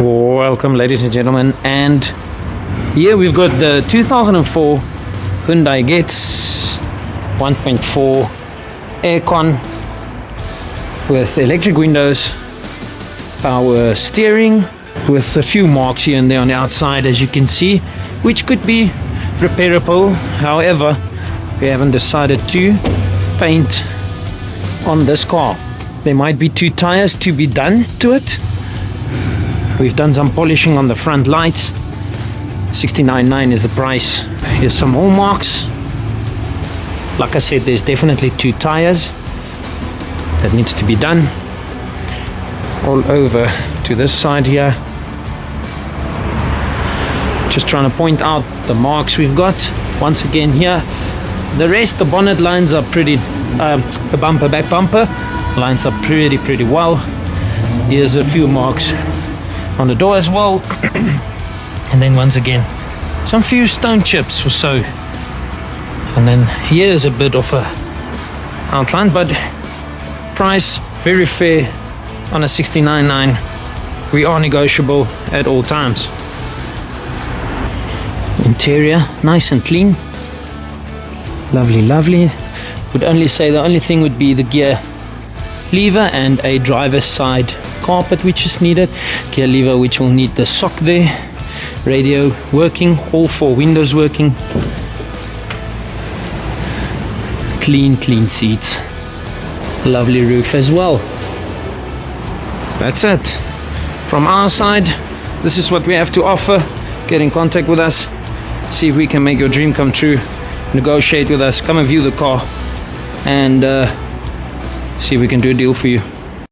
Welcome, ladies and gentlemen, and here we've got the 2004 Hyundai Getz 1.4 aircon with electric windows, power steering, with a few marks here and there on the outside, as you can see, which could be repairable. However, we haven't decided to paint on this car. There might be 2 tires to be done to it. We've done some polishing on the front lights. 69.9 is the price. Here's some more marks. Like I said, there's definitely 2 tires that needs to be done. All over to this side here. Just trying to point out the marks we've got once again here. The rest, the bonnet lines are pretty, the bumper, back bumper lines up pretty well. Here's a few marks on the door as well. And then once again, some few stone chips or so. And then here's a bit of a outline, but price very fair on a 69.9. We are negotiable at all times. Interior nice and clean, lovely. Would only say the only thing would be the gear lever and a driver's side carpet which is needed. Gear lever which will need the sock there. Radio working, all 4 windows working. Clean seats. Lovely roof as well. That's it. From our side, this is what we have to offer. Get in contact with us. See if we can make your dream come true. Negotiate with us. Come and view the car. And see if we can do a deal for you.